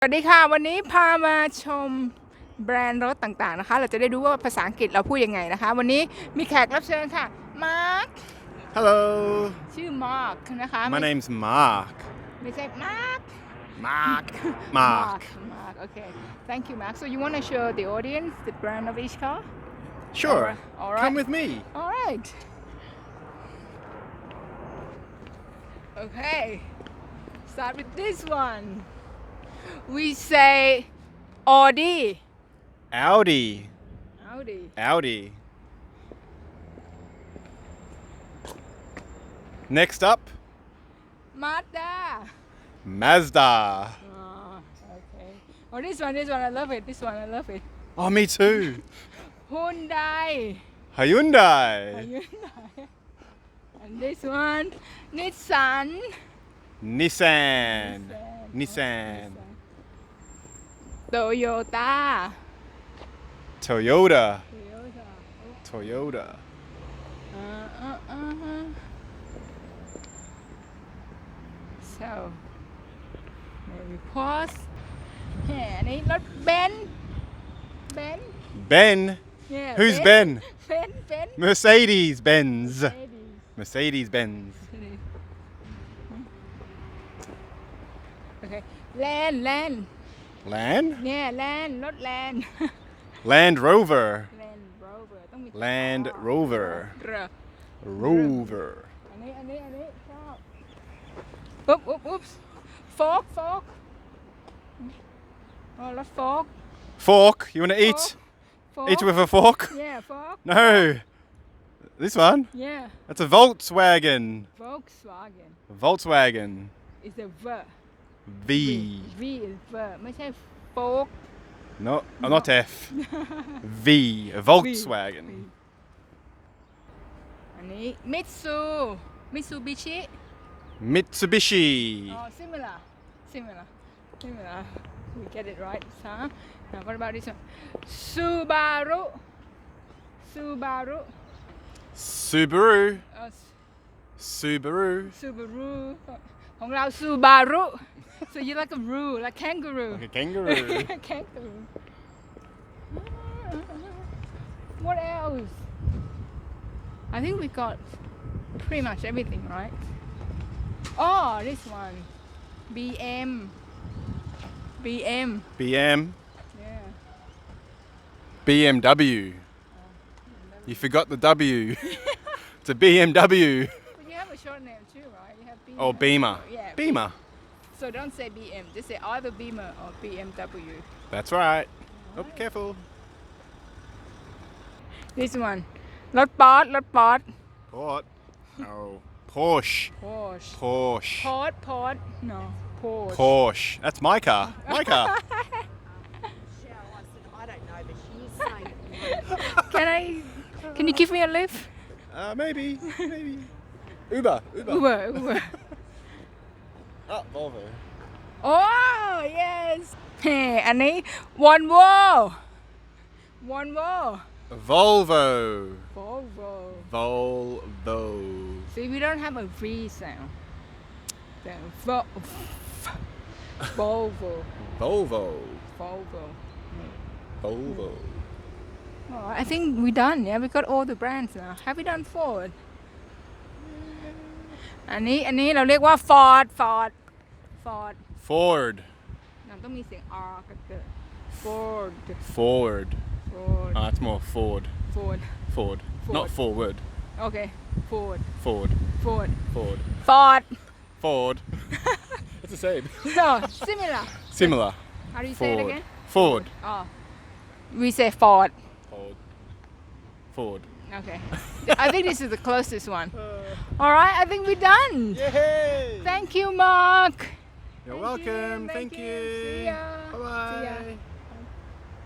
สวัสดีค่ะวันนี้พามาชมแบรนด์รถต่างๆนะคะเราจะได้รู้ว่าภาษาอังกฤษเราพูดยังไงนะคะวันนี้มีแขกรับเชิญค่ะมาร์ค Hello ชื่อมาร์คนะคะ My name's Mark ไม่ใช่มาร์ค Mark มาร์คโอเค thank you Mark so you want to show the audience the brand of each car Sure all right Come with me all right okay start with this one we say Audi Audi Next up Mazda Mazda okay oh this one I love it Oh me too Hyundai Hyundai and this one Nissan Toyota Toyota so maybe pause อันนี้รถเบนซ์ Ben yeah Who's Ben? Ben Mercedes-Benz okay Land Land? yeah Land รถ Land Land Rover ต้องมี Land Rover อันนี้ชอบอุ๊บโฟกอ๋อรถโฟก Fork You wanna eat? Eat with a fork? yeah fork No This one? yeah That's a Volkswagen Volkswagen is a V V is ไม่ใช่โฟก No, not F V Volkswagen อันนี้Mitsubishi Mitsubishi oh similar we get it right huh now what about this one Subaruของเรา Subaru so you like a roo like kangaroo Like a kangaroo what else I think we got pretty much everything right oh this one BM BM yeah BMW You forgot the W It's a BMW but you have a short name too right you have Beamer Oh Beamer yeah Beamer so don't say BM just say either Beamer or BMW That's right Oh careful this one รถป๊อด Port Oh Porsche no Porsche That's my car I don't know, but she's saying can you give me a lift Maybe Uber Uber Oh Volvo oh yes อันนี้ Volvo see we don't have a V sound then Volvo oh, I think we done yeah we got all the brands now have we done Ford อันนี้เราเรียกว่า Ford ต้องมีเสียง R กับเกิด Ford It's more Ford Not forward okay Ford It's the same no similar how do you say it again Ford oh we say Ford okay I think this is the closest one all right I think we're done Yay thank you Mark You're welcome Thank you see ya Bye-bye